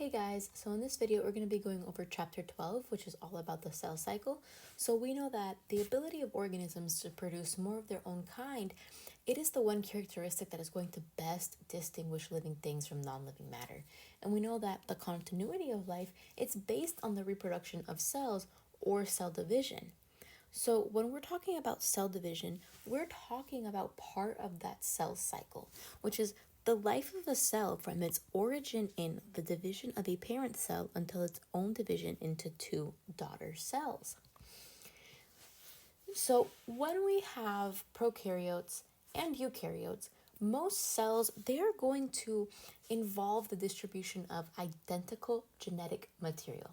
Hey guys, so in this video we're going to be going over chapter 12, which is all about the cell cycle. So we know that the ability of organisms to produce more of their own kind, it is the one characteristic that is going to best distinguish living things from non-living matter. And we know that the continuity of life, it's based on the reproduction of cells or cell division. So when we're talking about cell division, we're talking about part of that cell cycle, which is the life of a cell from its origin in the division of a parent cell until its own division into two daughter cells. So when we have prokaryotes and eukaryotes, most cells, they're going to involve the distribution of identical genetic material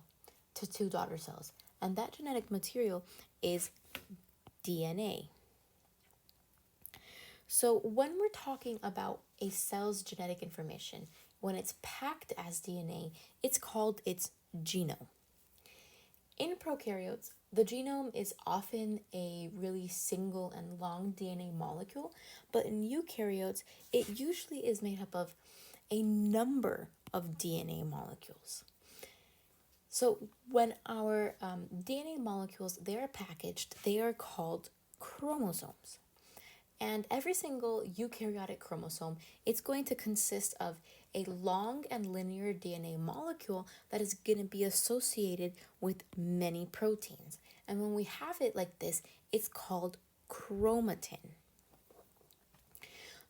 to two daughter cells. And that genetic material is DNA. So when we're talking about a cell's genetic information, when it's packed as DNA, it's called its genome. In prokaryotes, the genome is often a really single and long DNA molecule, but in eukaryotes, it usually is made up of a number of DNA molecules. So when our DNA molecules, they're packaged, they are called chromosomes. And every single eukaryotic chromosome, it's going to consist of a long and linear DNA molecule that is going to be associated with many proteins. And when we have it like this, it's called chromatin.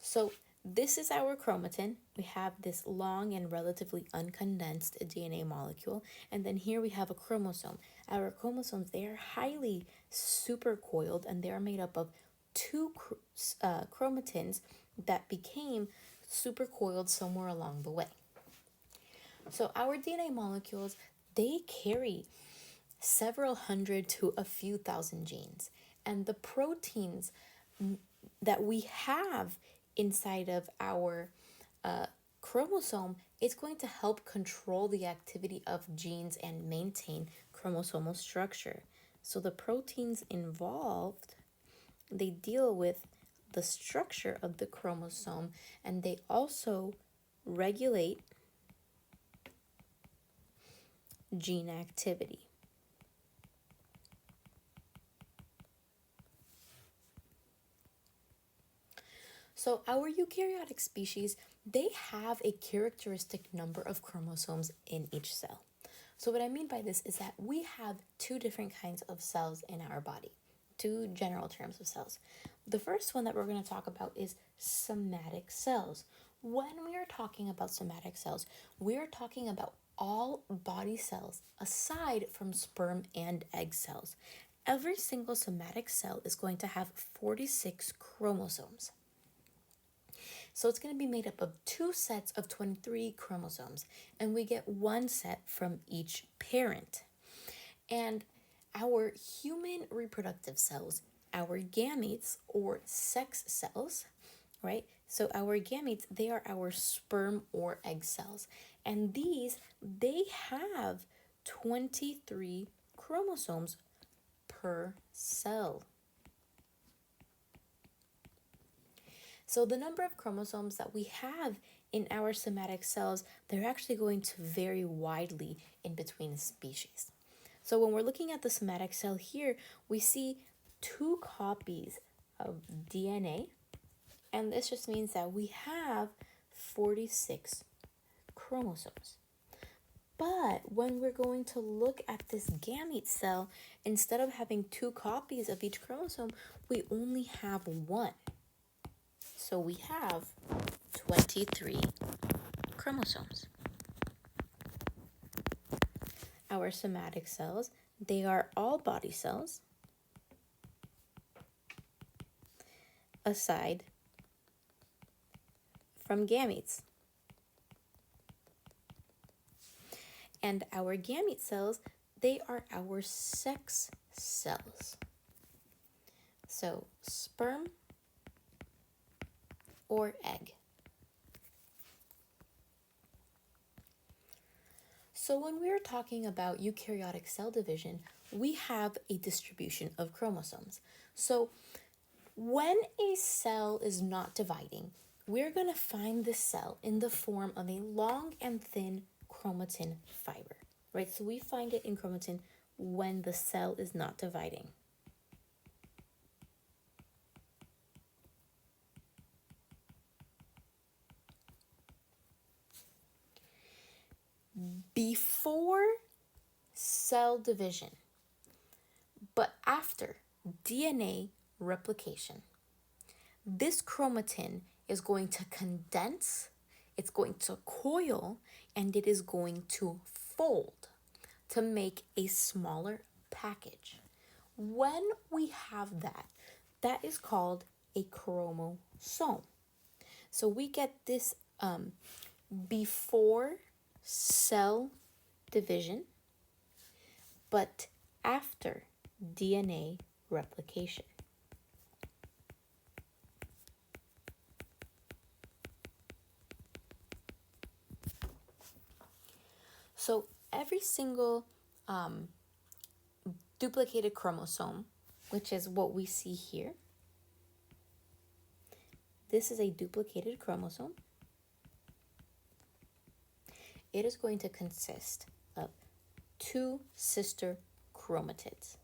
So this is our chromatin. We have this long and relatively uncondensed DNA molecule. And then here we have a chromosome. Our chromosomes, they are highly supercoiled and they are made up of two chromatins that became supercoiled somewhere along the way. So our DNA molecules, they carry several hundred to a few thousand genes. And the proteins that we have inside of our chromosome, it's going to help control the activity of genes and maintain chromosomal structure. So the proteins involved, they deal with the structure of the chromosome, and they also regulate gene activity. So our eukaryotic species, they have a characteristic number of chromosomes in each cell. So what I mean by this is that we have two different kinds of cells in our body. Two general terms of cells. The first one that we're going to talk about is somatic cells. When we are talking about somatic cells, we are talking about all body cells aside from sperm and egg cells. Every single somatic cell is going to have 46 chromosomes. So it's going to be made up of two sets of 23 chromosomes, and we get one set from each parent. And our human reproductive cells, our gametes or sex cells, right? So our gametes, they are our sperm or egg cells. And these, they have 23 chromosomes per cell. So the number of chromosomes that we have in our somatic cells, they're actually going to vary widely in between species. So when we're looking at the somatic cell here, we see two copies of DNA, and this just means that we have 46 chromosomes. But when we're going to look at this gamete cell, instead of having two copies of each chromosome, we only have one. So we have 23 chromosomes. Our somatic cells, they are all body cells aside from gametes. And our gamete cells, they are our sex cells. So sperm or egg. So when we're talking about eukaryotic cell division, we have a distribution of chromosomes. So when a cell is not dividing, we're going to find the cell in the form of a long and thin chromatin fiber, right? So we find it in chromatin when the cell is not dividing. Before cell division, but after DNA replication, this chromatin is going to condense, it's going to coil, and it is going to fold to make a smaller package. When we have that, that is called a chromosome. So we get this before cell division, but after DNA replication. So every single duplicated chromosome, which is what we see here, this is a duplicated chromosome. It is going to consist of 2 sister chromatids.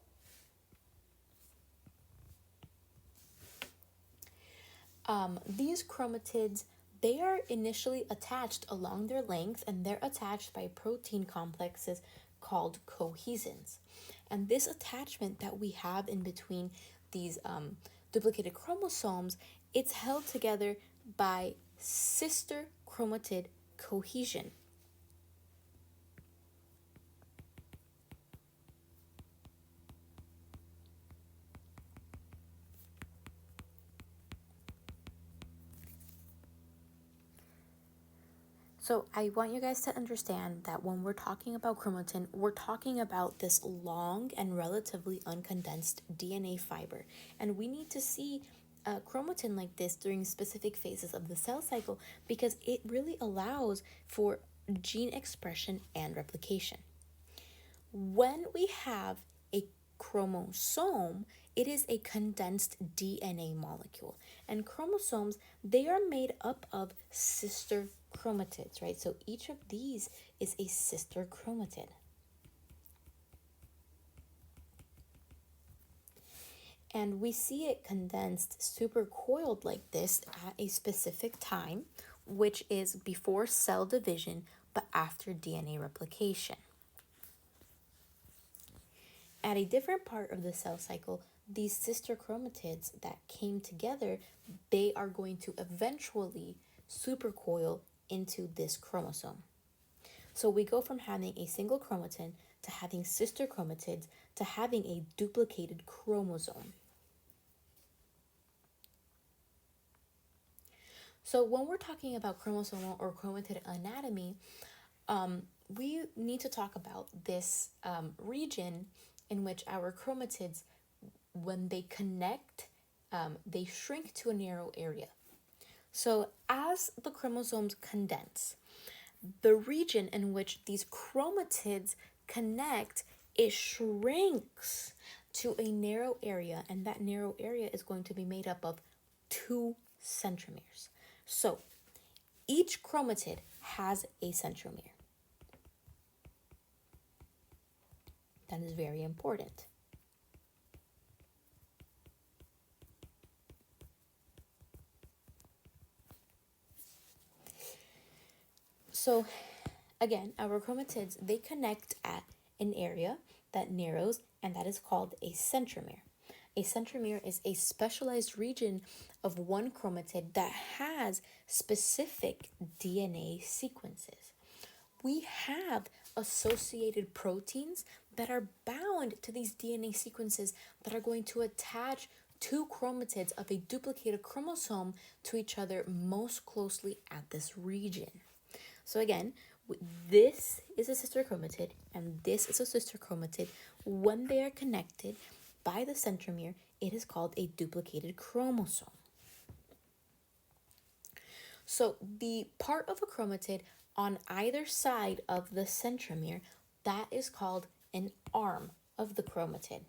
These chromatids, they are initially attached along their length, and they're attached by protein complexes called cohesins. And this attachment that we have in between these duplicated chromosomes, it's held together by sister chromatid cohesion. So I want you guys to understand that when we're talking about chromatin, we're talking about this long and relatively uncondensed DNA fiber. And we need to see chromatin like this during specific phases of the cell cycle because it really allows for gene expression and replication. When we have a chromosome, it is a condensed DNA molecule. And chromosomes, they are made up of sister chromatids, right? So each of these is a sister chromatid. And we see it condensed, supercoiled like this at a specific time, which is before cell division, but after DNA replication. At a different part of the cell cycle, these sister chromatids that came together, they are going to eventually supercoil into this chromosome. So we go from having a single chromatin to having sister chromatids to having a duplicated chromosome. So when we're talking about chromosomal or chromatid anatomy, we need to talk about this region in which our chromatids, when they connect, they shrink to a narrow area. So as the chromosomes condense, the region in which these chromatids connect, it shrinks to a narrow area, and that narrow area is going to be made up of 2 centromeres. So each chromatid has a centromere. That is very important. So again, our chromatids, they connect at an area that narrows, and that is called a centromere. A centromere is a specialized region of one chromatid that has specific DNA sequences. We have associated proteins that are bound to these DNA sequences that are going to attach 2 chromatids of a duplicated chromosome to each other most closely at this region. So again, this is a sister chromatid and this is a sister chromatid. When they are connected by the centromere, it is called a duplicated chromosome. So the part of a chromatid on either side of the centromere, that is called an arm of the chromatid.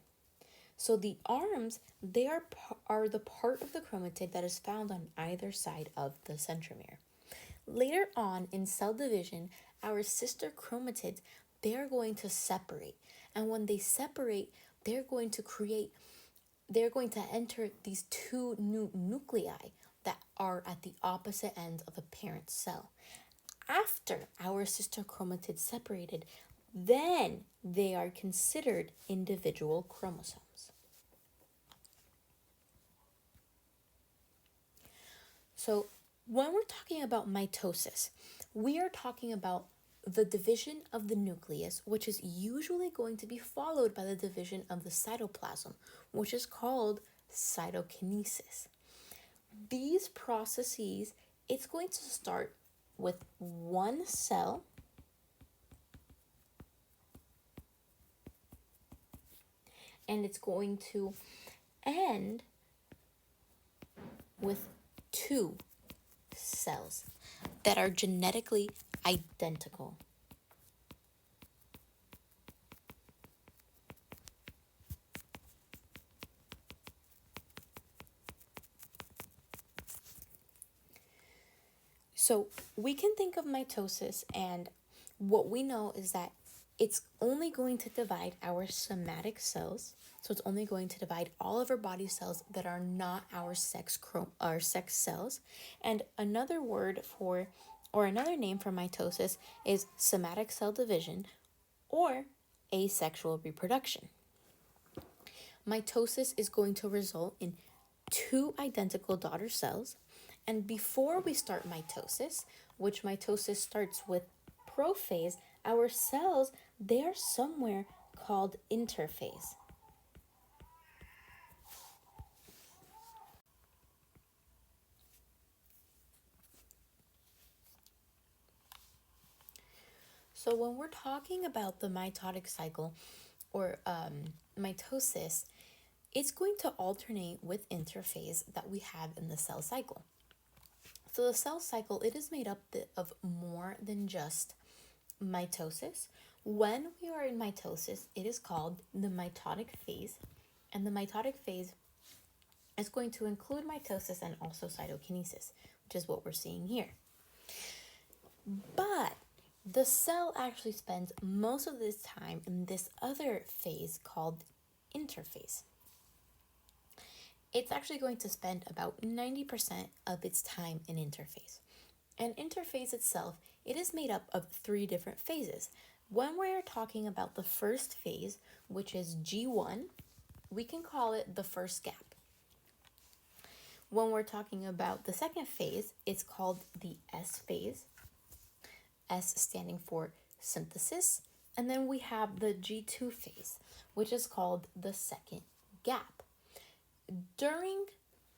So the arms, they are the part of the chromatid that is found on either side of the centromere. Later on in cell division, our sister chromatids, they're going to separate. And when they separate, they're going to enter these two new nuclei that are at the opposite ends of a parent cell. After our sister chromatids separated, then they are considered individual chromosomes. So when we're talking about mitosis, we are talking about the division of the nucleus, which is usually going to be followed by the division of the cytoplasm, which is called cytokinesis. These processes, it's going to start with one cell and it's going to end with two cells that are genetically identical. So we can think of mitosis, and what we know is that it's only going to divide our somatic cells. So it's only going to divide all of our body cells that are not our sex cells. And another name for mitosis is somatic cell division or asexual reproduction. Mitosis is going to result in two identical daughter cells. And before we start mitosis, which mitosis starts with prophase, our cells, they're somewhere called interphase. So when we're talking about the mitotic cycle or mitosis, it's going to alternate with interphase that we have in the cell cycle. So the cell cycle, it is made up of more than just mitosis. When we are in mitosis, it is called the mitotic phase, and the mitotic phase is going to include mitosis and also cytokinesis, which is what we're seeing here. But the cell actually spends most of this time in this other phase called interphase. It's actually going to spend about 90% of its time in interphase. And interphase itself, it is made up of three different phases. When we're talking about the first phase, which is G1, we can call it the first gap. When we're talking about the second phase, it's called the S phase, S standing for synthesis. And then we have the G2 phase, which is called the second gap. During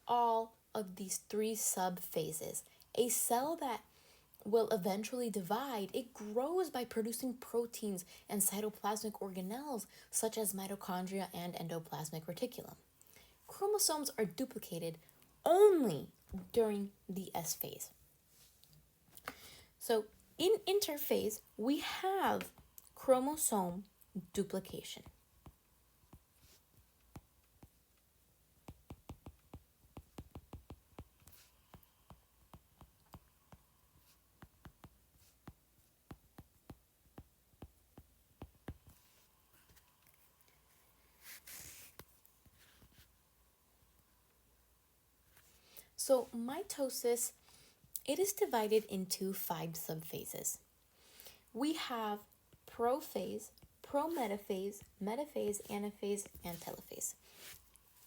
all of these three sub-phases, a cell that will eventually divide, it grows by producing proteins and cytoplasmic organelles such as mitochondria and endoplasmic reticulum. Chromosomes are duplicated only during the S phase. So in interphase, we have chromosome duplication. So mitosis, it is divided into 5 subphases. We have prophase, prometaphase, metaphase, anaphase, and telophase.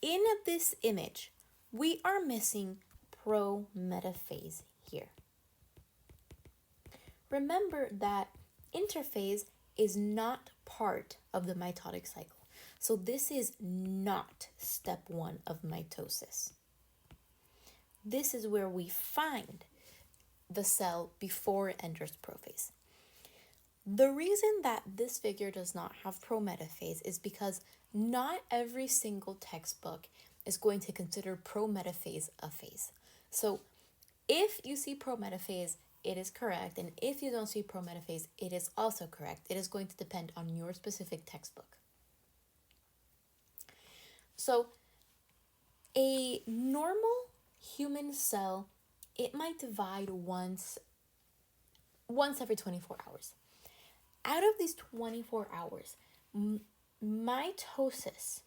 In this image, we are missing prometaphase here. Remember that interphase is not part of the mitotic cycle. So this is not step 1 of mitosis. This is where we find the cell before it enters prophase. The reason that this figure does not have prometaphase is because not every single textbook is going to consider prometaphase a phase. So if you see prometaphase, it is correct, and if you don't see prometaphase, it is also correct. It is going to depend on your specific textbook. So a normal human cell, it might divide once once every 24 hours. Out of these 24 hours, mitosis,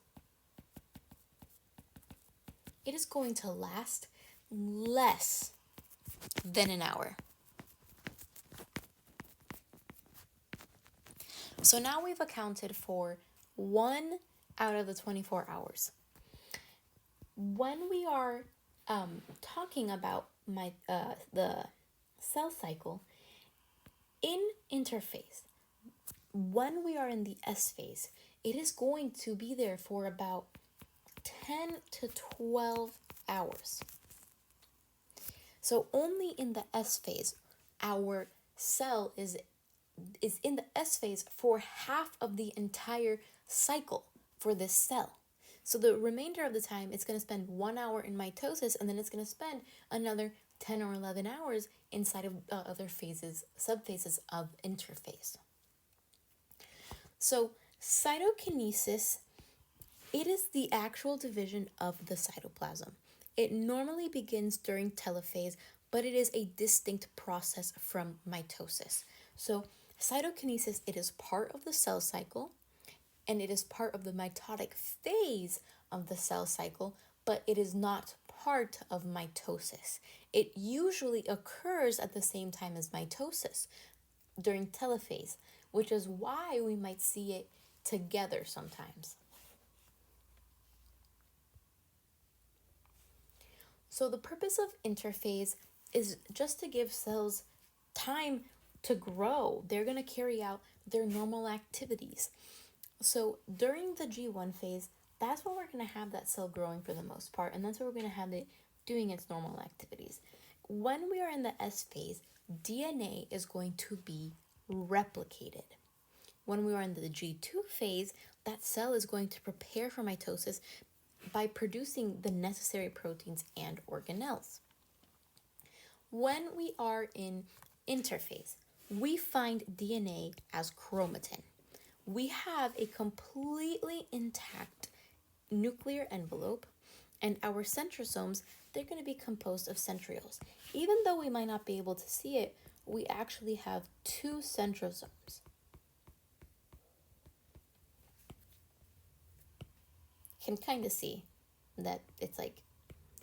it is going to last less than an hour. So now we've accounted for 1 out of the 24 hours. When we are talking about the cell cycle in interphase, when we are in the S phase, it is going to be there for about 10 to 12 hours. So only in the S phase, our cell is in the S phase for half of the entire cycle for this cell. So the remainder of the time, it's going to spend 1 hour in mitosis, and then it's going to spend another 10 or 11 hours inside of other phases, subphases of interphase. So cytokinesis, it is the actual division of the cytoplasm. It normally begins during telophase, but it is a distinct process from mitosis. So cytokinesis, it is part of the cell cycle, and it is part of the mitotic phase of the cell cycle, but it is not part of mitosis. It usually occurs at the same time as mitosis during telophase, which is why we might see it together sometimes. So the purpose of interphase is just to give cells time to grow. They're going to carry out their normal activities. So during the G1 phase, that's when we're going to have that cell growing for the most part, and that's where we're going to have it doing its normal activities. When we are in the S phase, DNA is going to be replicated. When we are in the G2 phase, that cell is going to prepare for mitosis by producing the necessary proteins and organelles. When we are in interphase, we find DNA as chromatin. We have a completely intact nuclear envelope, and our centrosomes, they're going to be composed of centrioles. Even though we might not be able to see it, we actually have 2 centrosomes. Can kind of see that it's like,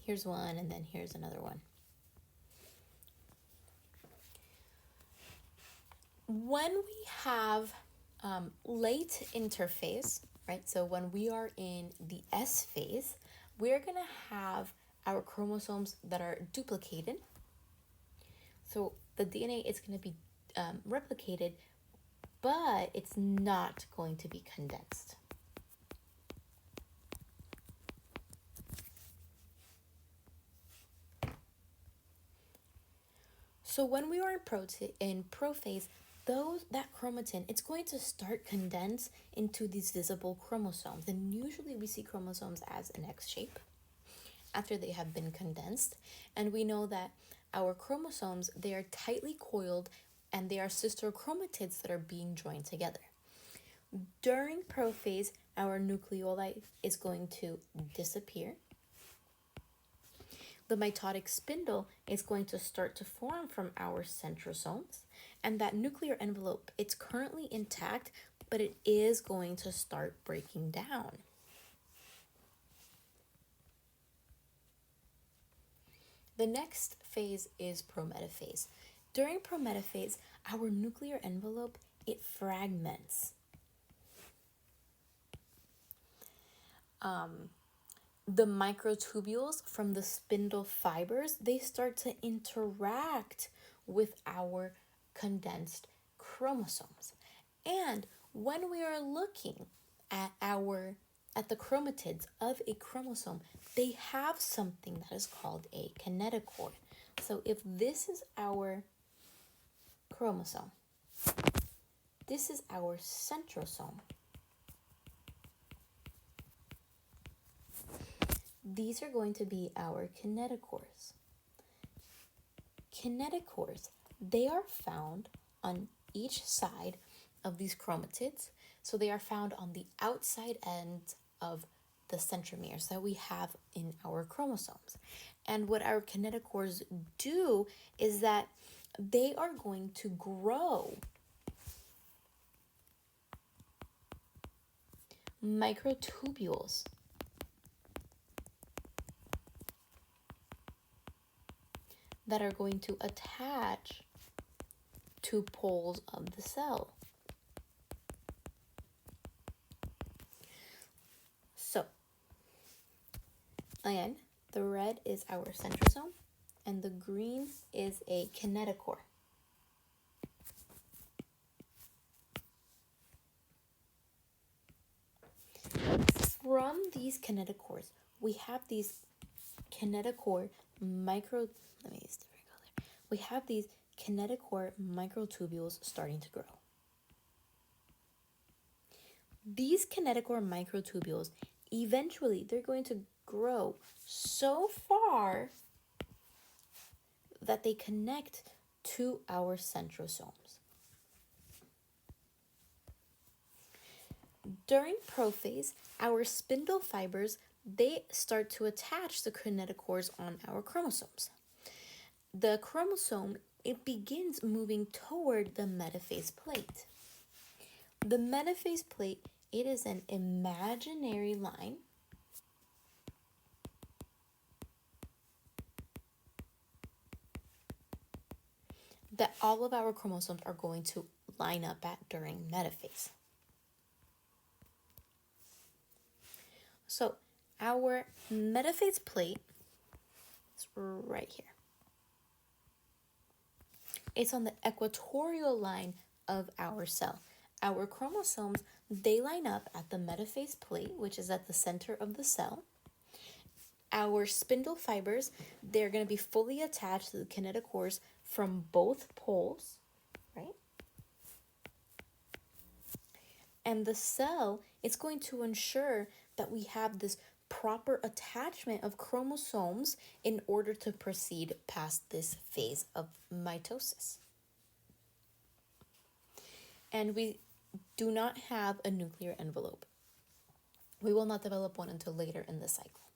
here's one and then here's another one. When we have late interphase, right? So when we are in the S phase, we're going to have our chromosomes that are duplicated. So the DNA is going to be replicated, but it's not going to be condensed. So when we are in prophase, that chromatin, it's going to start condense into these visible chromosomes. And usually we see chromosomes as an X shape after they have been condensed. And we know that our chromosomes, they are tightly coiled and they are sister chromatids that are being joined together. During prophase, our nucleoli is going to disappear. The mitotic spindle is going to start to form from our centrosomes, and that nuclear envelope, it's currently intact, but it is going to start breaking down. The next phase is prometaphase. During prometaphase, our nuclear envelope, it fragments. The microtubules from the spindle fibers, they start to interact with our condensed chromosomes. And when we are looking at the chromatids of a chromosome, they have something that is called a kinetochore. So if this is our chromosome, this is our centrosome. These are going to be our kinetochores. Kinetochores, they are found on each side of these chromatids. So they are found on the outside end of the centromeres that we have in our chromosomes. And what our kinetochores do is that they are going to grow microtubules that are going to attach to poles of the cell. So, again, the red is our centrosome, and the green is a kinetochore. From these kinetochores, we have these kinetochore We have these kinetochore microtubules starting to grow. These kinetochore microtubules, eventually, they're going to grow so far that they connect to our centrosomes. During prophase, our spindle fibers, they start to attach the kinetochores on our chromosomes. The chromosome, it begins moving toward the metaphase plate. The metaphase plate, it is an imaginary line that all of our chromosomes are going to line up at during metaphase. So our metaphase plate is right here. It's on the equatorial line of our cell. Our chromosomes, they line up at the metaphase plate, which is at the center of the cell. Our spindle fibers, they're going to be fully attached to the kinetochores from both poles, right? And the cell, it's going to ensure that we have this proper attachment of chromosomes in order to proceed past this phase of mitosis. And we do not have a nuclear envelope. We will not develop one until later in the cycle.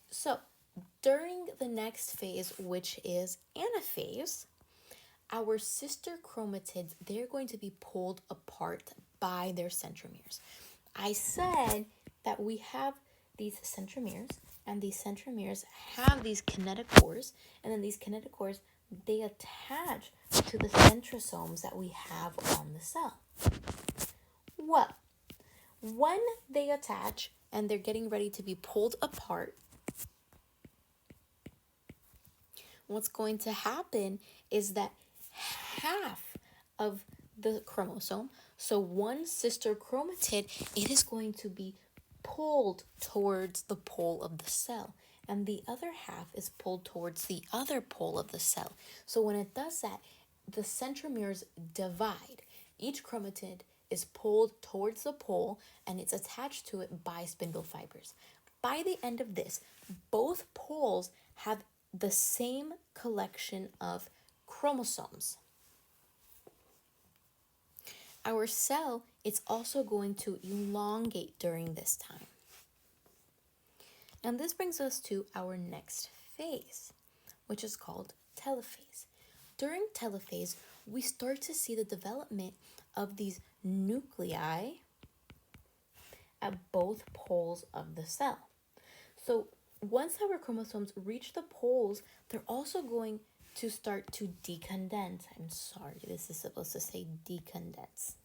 So, during the next phase, which is anaphase, our sister chromatids, they're going to be pulled apart by their centromeres. I said that we have these centromeres, and these centromeres have these kinetochores, and then these kinetochores, they attach to the centrosomes that we have on the cell. Well, when they attach and they're getting ready to be pulled apart, what's going to happen is that half of the chromosome, so one sister chromatid, it is going to be pulled towards the pole of the cell, and the other half is pulled towards the other pole of the cell. So when it does that, the centromeres divide. Each chromatid is pulled towards the pole, and it's attached to it by spindle fibers. By the end of this, both poles have the same collection of chromosomes. Our cell, it's also going to elongate during this time. And this brings us to our next phase, which is called telophase. During telophase, we start to see the development of these nuclei at both poles of the cell. So once our chromosomes reach the poles, they're also going to start to decondense. I'm sorry, this is supposed to say decondense.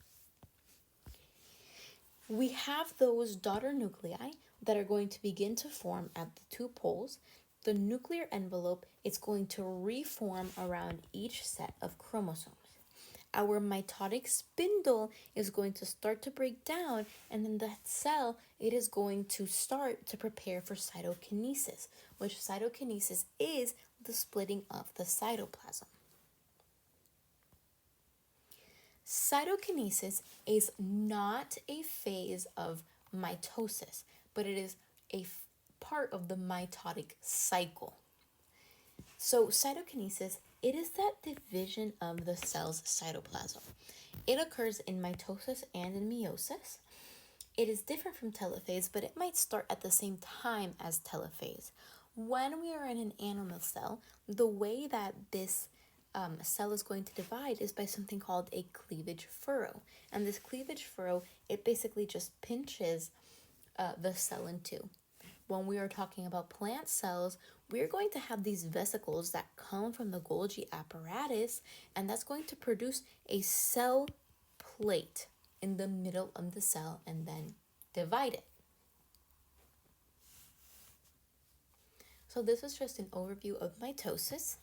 We have those daughter nuclei that are going to begin to form at the two poles. The nuclear envelope is going to reform around each set of chromosomes. Our mitotic spindle is going to start to break down, and then that cell, it is going to start to prepare for cytokinesis, which cytokinesis is the splitting of the cytoplasm. Cytokinesis is not a phase of mitosis, but it is a part of the mitotic cycle. So cytokinesis, it is that division of the cell's cytoplasm. It occurs in mitosis and in meiosis. It is different from telophase, but it might start at the same time as telophase. When we are in an animal cell, the way that this a cell is going to divide is by something called a cleavage furrow. And this cleavage furrow, it basically just pinches the cell in two. When we are talking about plant cells, we're going to have these vesicles that come from the Golgi apparatus, and that's going to produce a cell plate in the middle of the cell and then divide it. So this is just an overview of mitosis.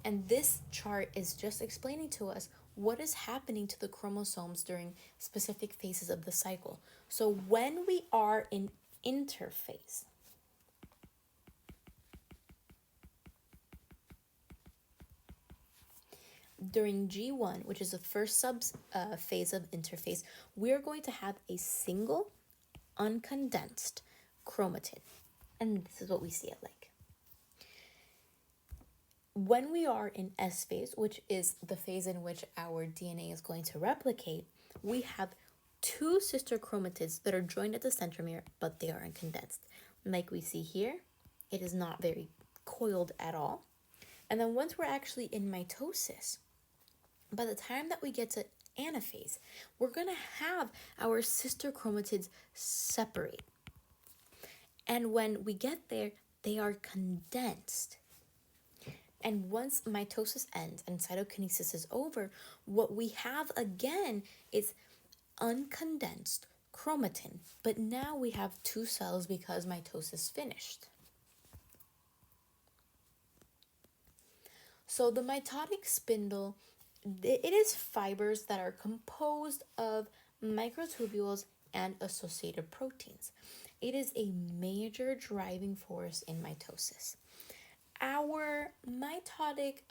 And this chart is just explaining to us what is happening to the chromosomes during specific phases of the cycle. So when we are in interphase, during G1, which is the first phase of interphase, we're going to have a single uncondensed chromatin. And this is what we see it like. When we are in S phase, which is the phase in which our DNA is going to replicate, we have two sister chromatids that are joined at the centromere, but they are uncondensed. Like we see here, it is not very coiled at all. And then once we're actually in mitosis, by the time that we get to anaphase, we're going to have our sister chromatids separate. And when we get there, they are condensed. And once mitosis ends and cytokinesis is over, what we have again is uncondensed chromatin. But now we have two cells because mitosis finished. So the mitotic spindle, it is fibers that are composed of microtubules and associated proteins. It is a major driving force in mitosis. Our mitotic,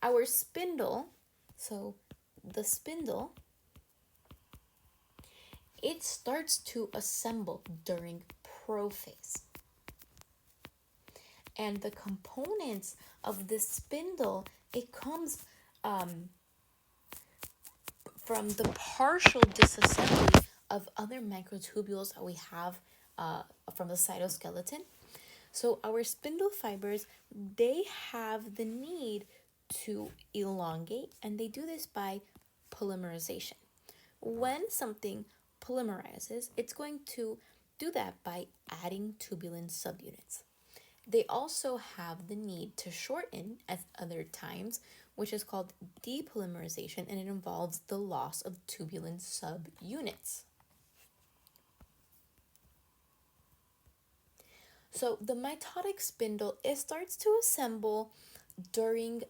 our spindle, so the spindle, it starts to assemble during prophase. And the components of this spindle, it comes from the partial disassembly of other microtubules that we have from the cytoskeleton. So our spindle fibers, they have the need to elongate, and they do this by polymerization. When something polymerizes, it's going to do that by adding tubulin subunits. They also have the need to shorten at other times, which is called depolymerization, and it involves the loss of tubulin subunits. So the mitotic spindle, it starts to assemble during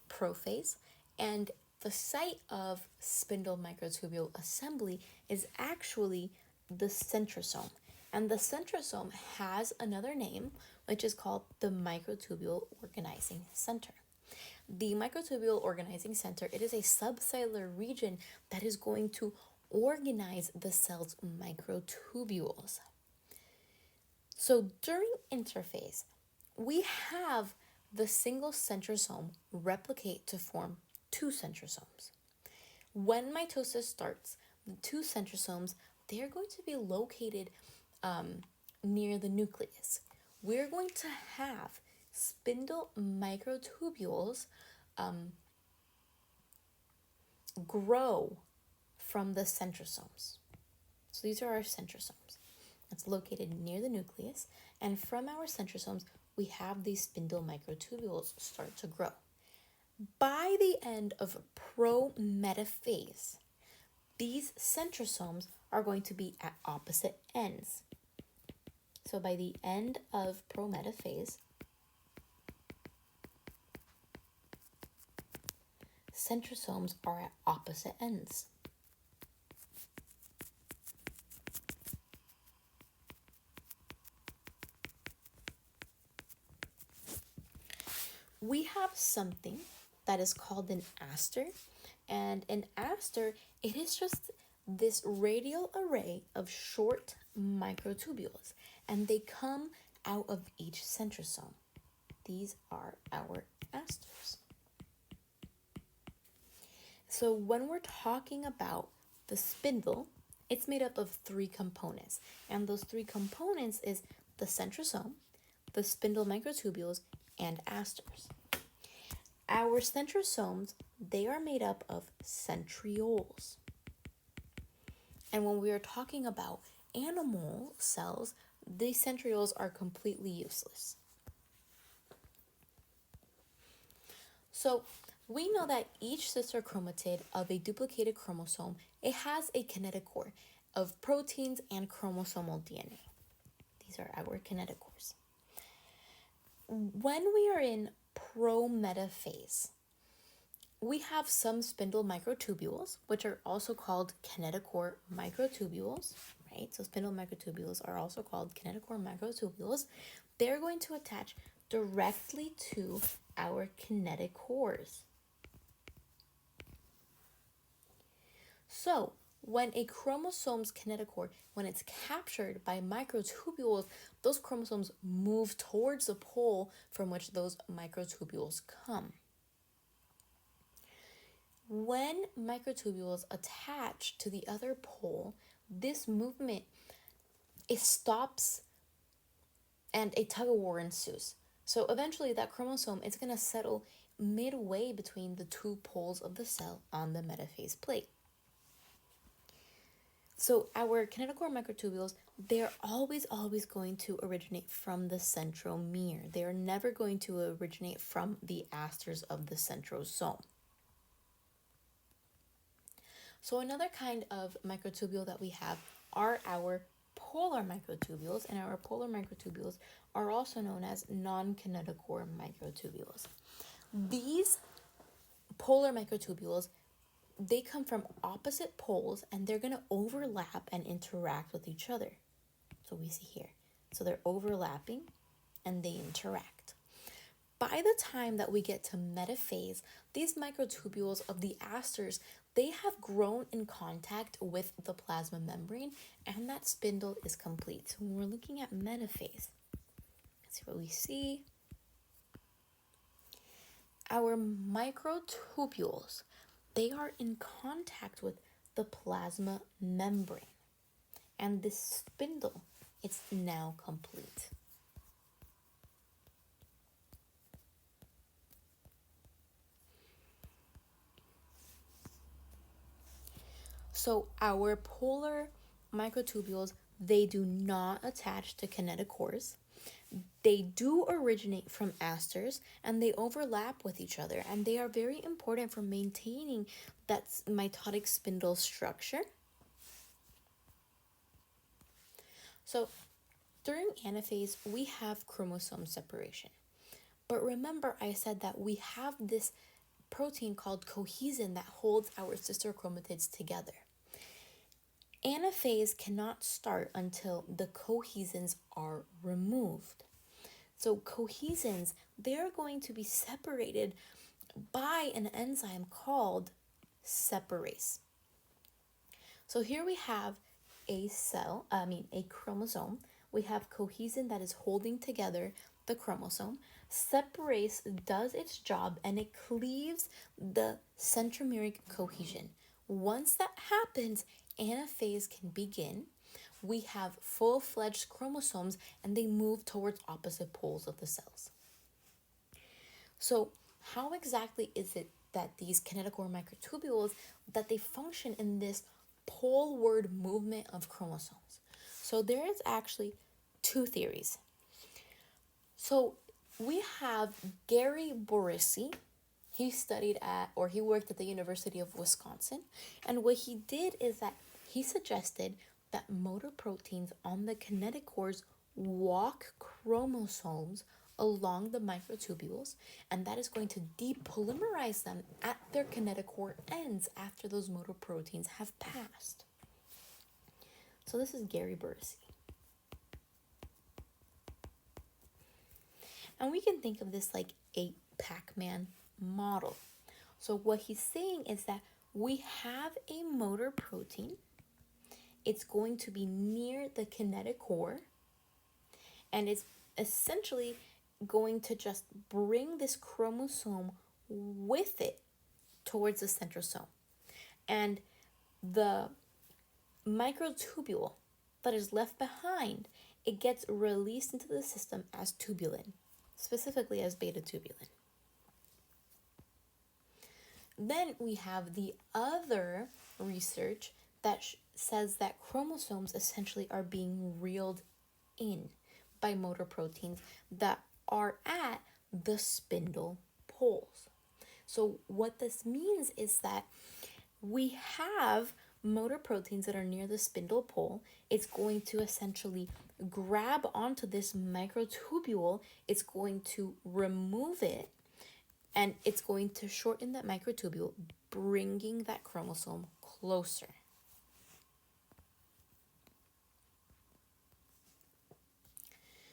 prophase, and the site of spindle microtubule assembly is actually the centrosome. And the centrosome has another name, which is called the microtubule organizing center. The microtubule organizing center, it is a subcellular region that is going to organize the cell's microtubules. So during interphase, we have the single centrosome replicate to form two centrosomes. When mitosis starts, the two centrosomes, they are going to be located near the nucleus. We're going to have spindle microtubules grow from the centrosomes. So these are our centrosomes. It's located near the nucleus, and from our centrosomes, we have these spindle microtubules start to grow. By the end of prometaphase, these centrosomes are going to be at opposite ends. So by the end of prometaphase, centrosomes are at opposite ends. We have something that is called an aster, and an aster, it is just this radial array of short microtubules, and they come out of each centrosome. These are our asters. So when we're talking about the spindle, it's made up of three components, and those three components is the centrosome, the spindle microtubules, and asters. Our centrosomes, they are made up of centrioles. And when we are talking about animal cells, these centrioles are completely useless. So we know that each sister chromatid of a duplicated chromosome, it has a kinetochore of proteins and chromosomal DNA. These are our kinetochores. When we are in prometaphase, we have some spindle microtubules, which are also called kinetochore microtubules, right? So spindle microtubules are also called kinetochore microtubules. They're going to attach directly to our kinetochores. So when a chromosome's kinetochore, when it's captured by microtubules, those chromosomes move towards the pole from which those microtubules come. When microtubules attach to the other pole, this movement, it stops and a tug of war ensues. So eventually that chromosome is going to settle midway between the two poles of the cell on the metaphase plate. So our kinetochore microtubules, they're always going to originate from the centromere. They are never going to originate from the asters of the centrosome. So another kind of microtubule that we have are our polar microtubules, and our polar microtubules are also known as non-kinetochore microtubules. These polar microtubules, they come from opposite poles and they're going to overlap and interact with each other. So we see here. So they're overlapping and they interact. By the time that we get to metaphase, these microtubules of the asters, they have grown in contact with the plasma membrane and that spindle is complete. So when we're looking at metaphase, let's see what we see. Our microtubules, they are in contact with the plasma membrane. And this spindle, it's now complete. So our polar microtubules, they do not attach to kinetochores. They do originate from asters and they overlap with each other, and they are very important for maintaining that mitotic spindle structure. So during anaphase, we have chromosome separation. But remember, I said that we have this protein called cohesin that holds our sister chromatids together. Anaphase cannot start until the cohesins are removed. So cohesins, they're going to be separated by an enzyme called separase. So here we have a chromosome. We have cohesin that is holding together the chromosome. Separase does its job and it cleaves the centromeric cohesion. Once that happens, anaphase can begin. We have full-fledged chromosomes and they move towards opposite poles of the cells. So how exactly is it that these kinetochore microtubules, that they function in this poleward movement of chromosomes? So there is actually two theories. So we have Gary Borisi. He worked at the University of Wisconsin. And what he did is that he suggested that motor proteins on the kinetochores walk chromosomes along the microtubules, and that is going to depolymerize them at their kinetochore ends after those motor proteins have passed. So this is Gary Borisi. And we can think of this like a Pac-Man model. So what he's saying is that we have a motor protein. It's going to be near the kinetochore, and it's essentially going to just bring this chromosome with it towards the centrosome. And the microtubule that is left behind, it gets released into the system as tubulin. specifically as beta tubulin. Then we have the other research that says that chromosomes essentially are being reeled in by motor proteins that are at the spindle poles. So what this means is that we have motor proteins that are near the spindle pole. It's going to essentially grab onto this microtubule. It's going to remove it, and it's going to shorten that microtubule, bringing that chromosome closer.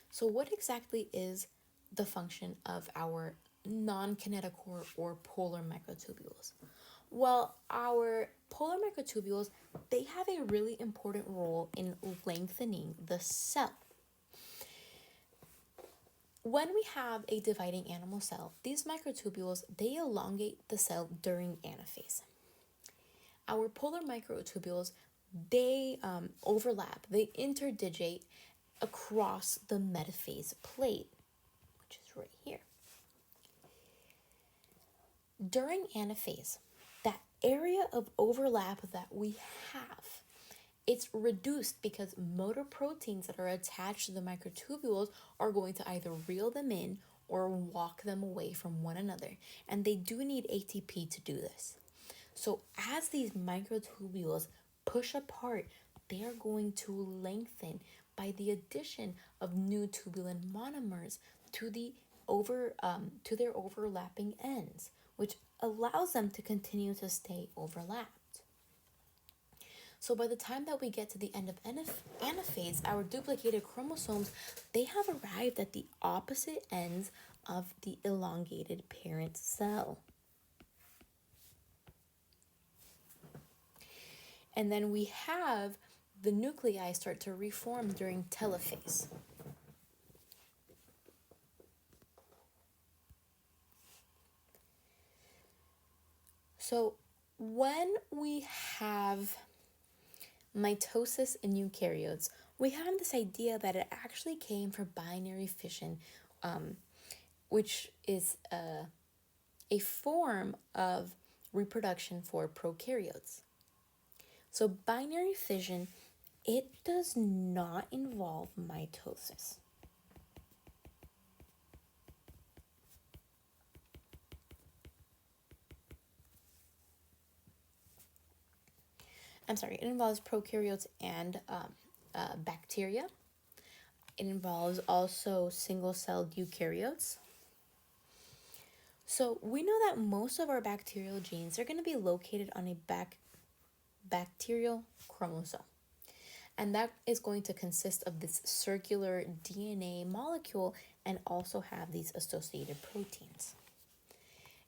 So what exactly is the function of our non-kinetochore or polar microtubules? Well, our polar microtubules, they have a really important role in lengthening the cell. When we have a dividing animal cell, these microtubules, they elongate the cell during anaphase. Our polar microtubules, they overlap, they interdigate across the metaphase plate, which is right here. During anaphase, that area of overlap that we have, it's reduced because motor proteins that are attached to the microtubules are going to either reel them in or walk them away from one another. And they do need ATP to do this. So as these microtubules push apart, they are going to lengthen by the addition of new tubulin monomers to their overlapping ends, which allows them to continue to stay overlapped. So by the time that we get to the end of anaphase, our duplicated chromosomes, they have arrived at the opposite ends of the elongated parent cell. And then we have the nuclei start to reform during telophase. So when we have mitosis in eukaryotes, we have this idea that it actually came from binary fission, which is a form of reproduction for prokaryotes. So binary fission, it does not involve mitosis. It involves prokaryotes and bacteria. It involves also single-celled eukaryotes. So we know that most of our bacterial genes are going to be located on a bacterial chromosome. And that is going to consist of this circular DNA molecule and also have these associated proteins.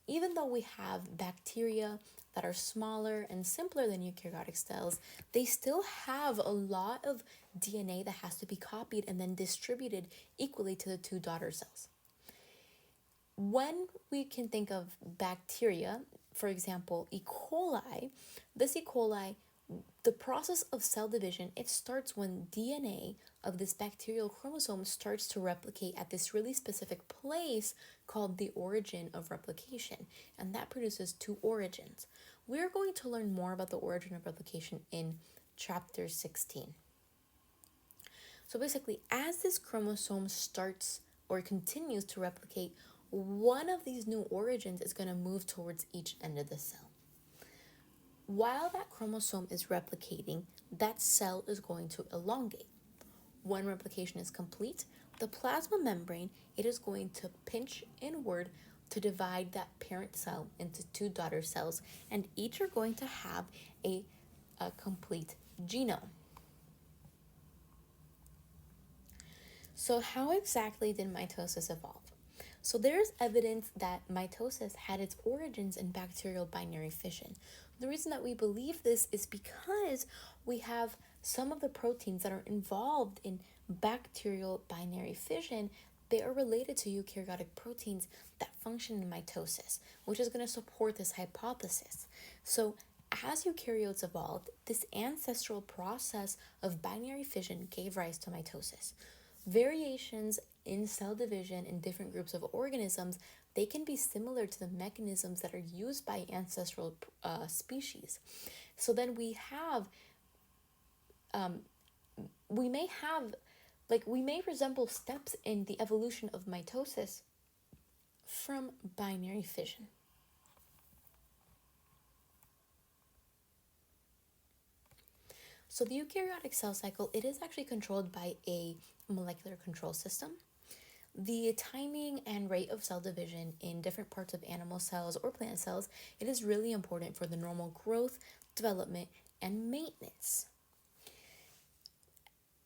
Even though we have bacteria that are smaller and simpler than eukaryotic cells, they still have a lot of DNA that has to be copied and then distributed equally to the two daughter cells. When we can think of bacteria, for example, E. coli, this E. coli, the process of cell division, it starts when DNA of this bacterial chromosome starts to replicate at this really specific place called the origin of replication, and that produces two origins. We're going to learn more about the origin of replication in chapter 16. So basically, as this chromosome starts or continues to replicate, one of these new origins is going to move towards each end of the cell. While that chromosome is replicating, that cell is going to elongate. When replication is complete, the plasma membrane, it is going to pinch inward to divide that parent cell into two daughter cells, and each are going to have a complete genome. So how exactly did mitosis evolve? So there's evidence that mitosis had its origins in bacterial binary fission. The reason that we believe this is because we have some of the proteins that are involved in bacterial binary fission. They are related to eukaryotic proteins that function in mitosis, which is going to support this hypothesis. So as eukaryotes evolved, this ancestral process of binary fission gave rise to mitosis. Variations in cell division in different groups of organisms, they can be similar to the mechanisms that are used by ancestral species. So then we may have, we may resemble steps in the evolution of mitosis from binary fission. So the eukaryotic cell cycle, it is actually controlled by a molecular control system. The timing and rate of cell division in different parts of animal cells or plant cells, it is really important for the normal growth, development, and maintenance.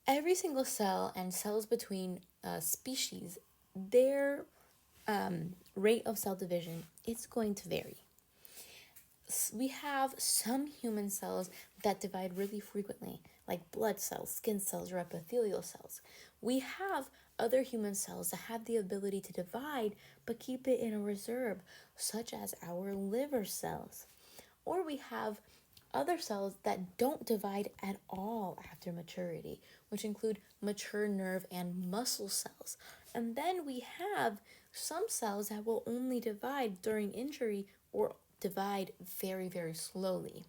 Every single cell and cells between species, their rate of cell division, it's going to vary. We have some human cells that divide really frequently, like blood cells, skin cells, or epithelial cells. We have other human cells that have the ability to divide but keep it in a reserve, such as our liver cells. Or we have other cells that don't divide at all after maturity, which include mature nerve and muscle cells. And then we have some cells that will only divide during injury or divide very, very slowly.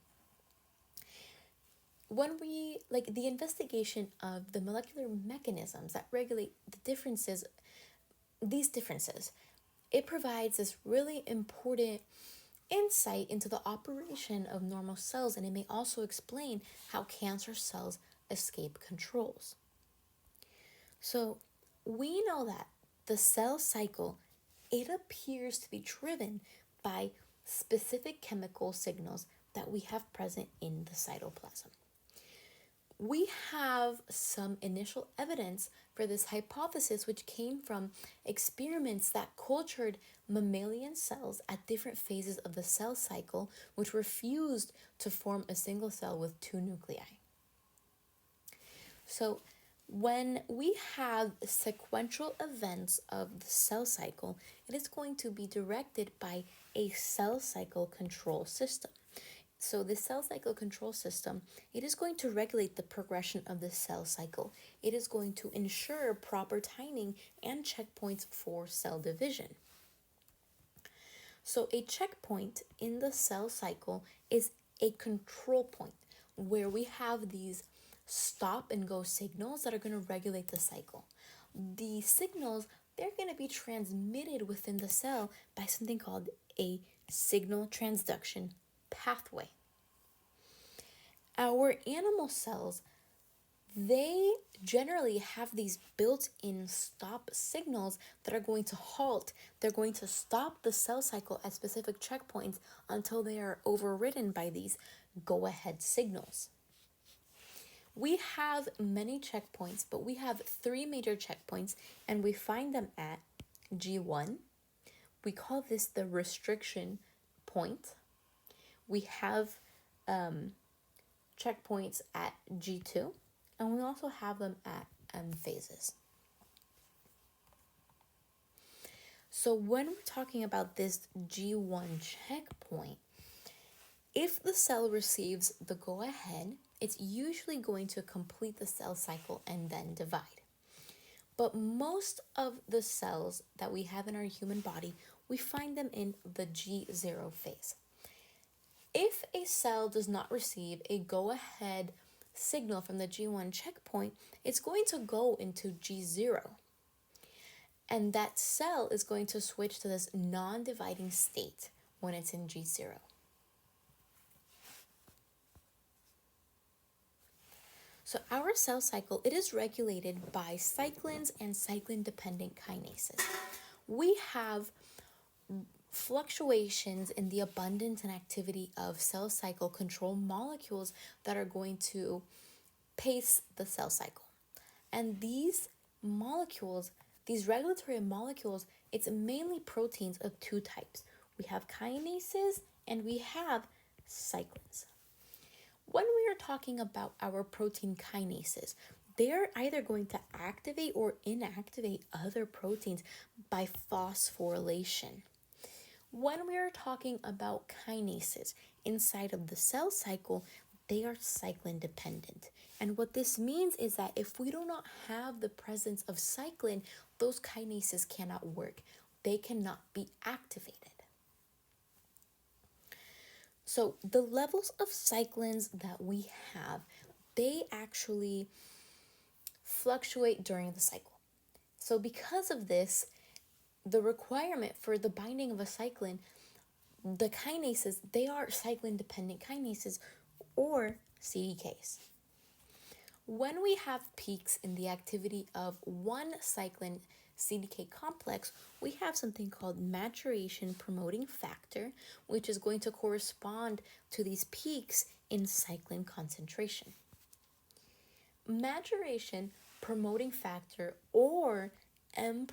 When we, the investigation of the molecular mechanisms that regulate these differences, it provides this really important insight into the operation of normal cells, and it may also explain how cancer cells escape controls. So we know that the cell cycle, it appears to be driven by specific chemical signals that we have present in the cytoplasm. We have some initial evidence for this hypothesis, which came from experiments that cultured mammalian cells at different phases of the cell cycle, which were fused to form a single cell with two nuclei. So when we have sequential events of the cell cycle, it is going to be directed by a cell cycle control system. So the cell cycle control system, it is going to regulate the progression of the cell cycle. It is going to ensure proper timing and checkpoints for cell division. So a checkpoint in the cell cycle is a control point where we have these stop and go signals that are going to regulate the cycle. The signals, they're going to be transmitted within the cell by something called a signal transduction pathway. Our animal cells, they generally have these built-in stop signals that are going to halt. They're going to stop the cell cycle at specific checkpoints until they are overridden by these go-ahead signals. We have many checkpoints, but we have three major checkpoints, and we find them at G1. We call this the restriction point. We have checkpoints at G2, and we also have them at Anaphases. So when we're talking about this G1 checkpoint, if the cell receives the go-ahead, it's usually going to complete the cell cycle and then divide. But most of the cells that we have in our human body, we find them in the G0 phase. If a cell does not receive a go-ahead signal from the G1 checkpoint, it's going to go into G0. And that cell is going to switch to this non-dividing state when it's in G0. So our cell cycle, it is regulated by cyclins and cyclin-dependent kinases. We have fluctuations in the abundance and activity of cell cycle control molecules that are going to pace the cell cycle. And these molecules, these regulatory molecules, it's mainly proteins of two types. We have kinases and we have cyclins. When we are talking about our protein kinases, they're either going to activate or inactivate other proteins by phosphorylation. When we are talking about kinases inside of the cell cycle, they are cyclin dependent. And what this means is that if we do not have the presence of cyclin, those kinases cannot work. They cannot be activated. So the levels of cyclins that we have, they actually fluctuate during the cycle. So because of this, the requirement for the binding of a cyclin, the kinases, they are cyclin-dependent kinases or Cdks. When we have peaks in the activity of one cyclin CDK complex, we have something called maturation promoting factor, which is going to correspond to these peaks in cyclin concentration. Maturation promoting factor, or M-phase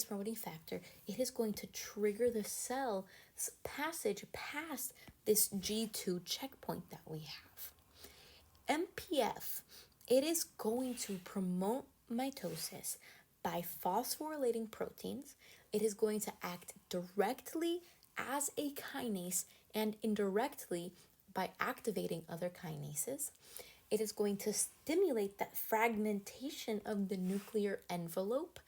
promoting factor, it is going to trigger the cell's passage past this G2 checkpoint that we have. MPF, it is going to promote mitosis by phosphorylating proteins. It is going to act directly as a kinase and indirectly by activating other kinases. It is going to stimulate that fragmentation of the nuclear envelope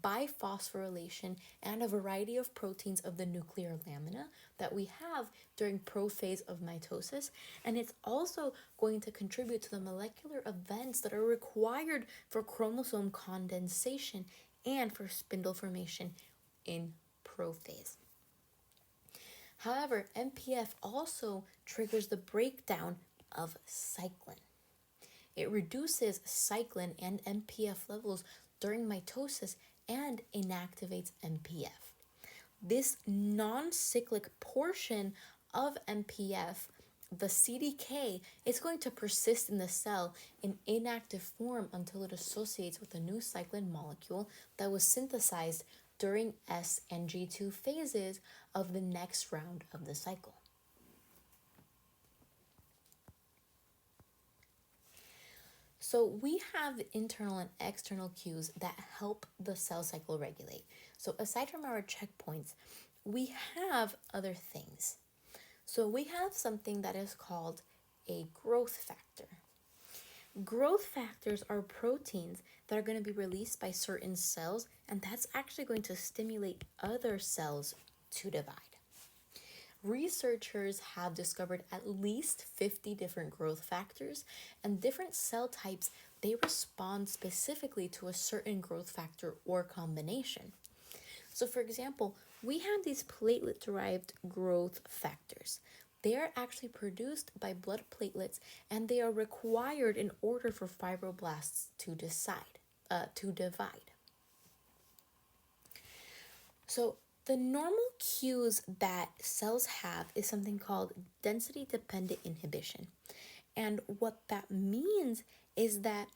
by phosphorylation and a variety of proteins of the nuclear lamina that we have during prophase of mitosis. And it's also going to contribute to the molecular events that are required for chromosome condensation and for spindle formation in prophase. However, MPF also triggers the breakdown of cyclin. It reduces cyclin and MPF levels during mitosis and inactivates MPF. This non-cyclic portion of MPF, the CDK, is going to persist in the cell in inactive form until it associates with a new cyclin molecule that was synthesized during S and G2 phases of the next round of the cycle. So we have internal and external cues that help the cell cycle regulate. So aside from our checkpoints, we have other things. So we have something that is called a growth factor. Growth factors are proteins that are going to be released by certain cells, and that's actually going to stimulate other cells to divide. Researchers have discovered at least 50 different growth factors, and different cell types, they respond specifically to a certain growth factor or combination. So for example, we have these platelet-derived growth factors. They are actually produced by blood platelets, and they are required in order for fibroblasts to divide. So the normal cues that cells have is something called density-dependent inhibition. And what that means is that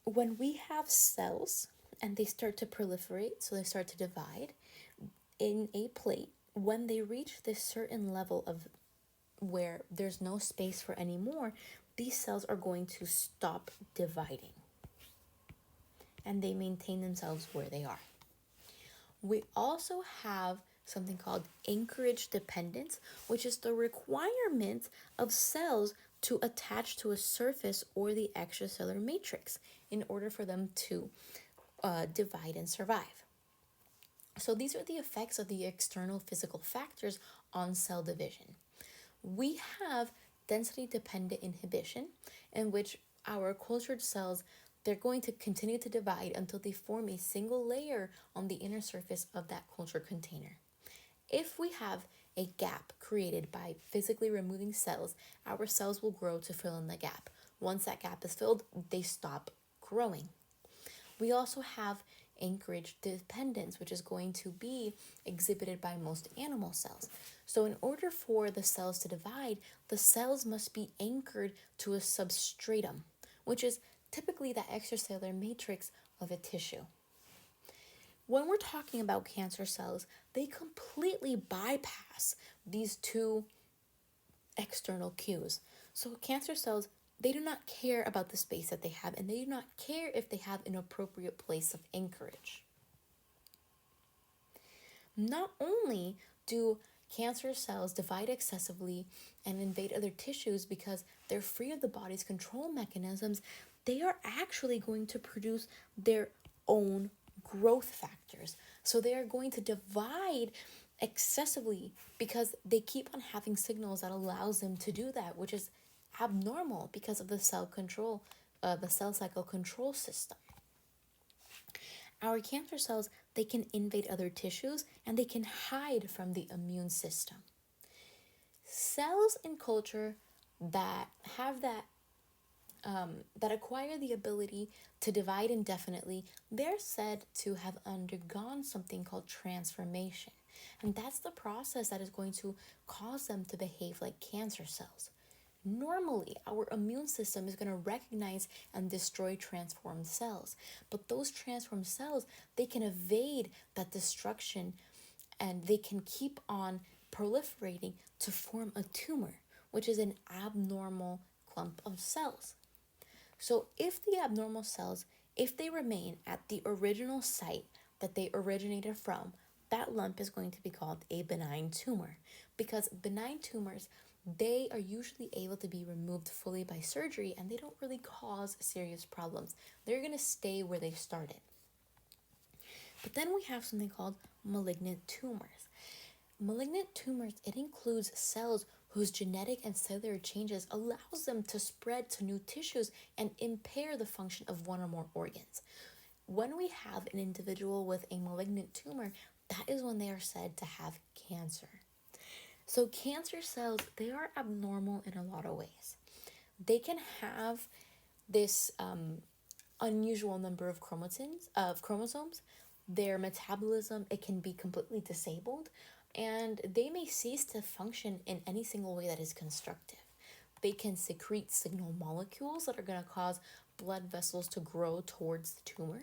when we have cells and they start to proliferate, so they start to divide in a plate, when they reach this certain level of where there's no space for any more, these cells are going to stop dividing. And they maintain themselves where they are. We also have something called anchorage dependence, which is the requirement of cells to attach to a surface or the extracellular matrix in order for them to divide and survive. So these are the effects of the external physical factors on cell division. We have density-dependent inhibition, in which our cultured cells, they're going to continue to divide until they form a single layer on the inner surface of that culture container. If we have a gap created by physically removing cells, our cells will grow to fill in the gap. Once that gap is filled, they stop growing. We also have anchorage dependence, which is going to be exhibited by most animal cells. So in order for the cells to divide, the cells must be anchored to a substratum, which is typically the extracellular matrix of a tissue. When we're talking about cancer cells, they completely bypass these two external cues. So cancer cells, they do not care about the space that they have, and they do not care if they have an appropriate place of anchorage. Not only do cancer cells divide excessively and invade other tissues because they're free of the body's control mechanisms, they are actually going to produce their own growth factors. So they are going to divide excessively because they keep on having signals that allows them to do that, which is abnormal because of the cell cycle control system. Our cancer cells, they can invade other tissues and they can hide from the immune system. Cells in culture that have that acquire the ability to divide indefinitely, they're said to have undergone something called transformation. And that's the process that is going to cause them to behave like cancer cells. Normally, our immune system is going to recognize and destroy transformed cells. But those transformed cells, they can evade that destruction and they can keep on proliferating to form a tumor, which is an abnormal clump of cells. So if the abnormal cells, if they remain at the original site that they originated from, that lump is going to be called a benign tumor, because benign tumors, they are usually able to be removed fully by surgery and they don't really cause serious problems. They're going to stay where they started. But then we have something called malignant tumors. Malignant tumors, it includes cells whose genetic and cellular changes allows them to spread to new tissues and impair the function of one or more organs. When we have an individual with a malignant tumor, that is when they are said to have cancer. So cancer cells, they are abnormal in a lot of ways. They can have this unusual number of chromosomes. Their metabolism, it can be completely disabled, and they may cease to function in any single way that is constructive. They can secrete signal molecules that are going to cause blood vessels to grow towards the tumor.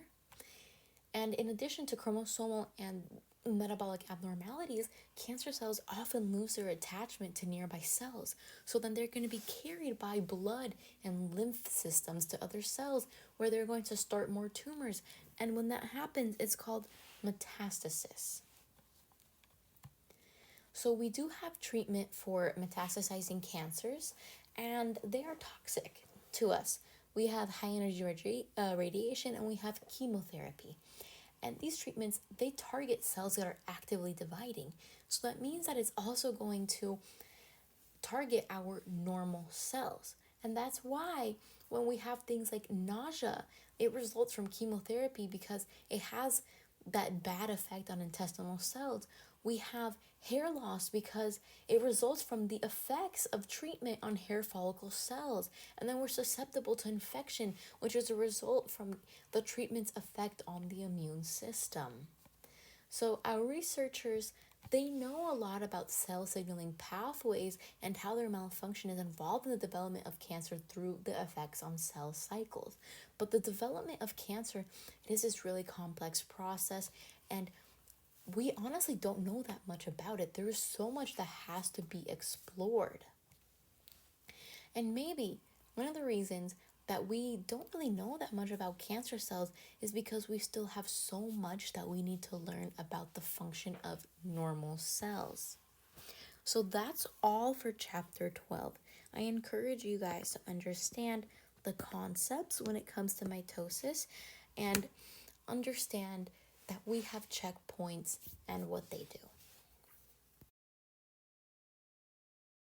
And in addition to chromosomal and metabolic abnormalities, cancer cells often lose their attachment to nearby cells. So then they're going to be carried by blood and lymph systems to other cells where they're going to start more tumors. And when that happens, it's called metastasis. So we do have treatment for metastasizing cancers, and they are toxic to us. We have high energy radiation and we have chemotherapy. And these treatments, they target cells that are actively dividing. So that means that it's also going to target our normal cells. And that's why when we have things like nausea, it results from chemotherapy because it has that bad effect on intestinal cells. We have hair loss because it results from the effects of treatment on hair follicle cells. And then we're susceptible to infection, which is a result from the treatment's effect on the immune system. So our researchers, they know a lot about cell signaling pathways and how their malfunction is involved in the development of cancer through the effects on cell cycles. But the development of cancer, it is this really complex process, and we honestly don't know that much about it. There is so much that has to be explored. And maybe one of the reasons that we don't really know that much about cancer cells is because we still have so much that we need to learn about the function of normal cells. So that's all for chapter 12. I encourage you guys to understand the concepts when it comes to mitosis and understand that we have checkpoints and what they do.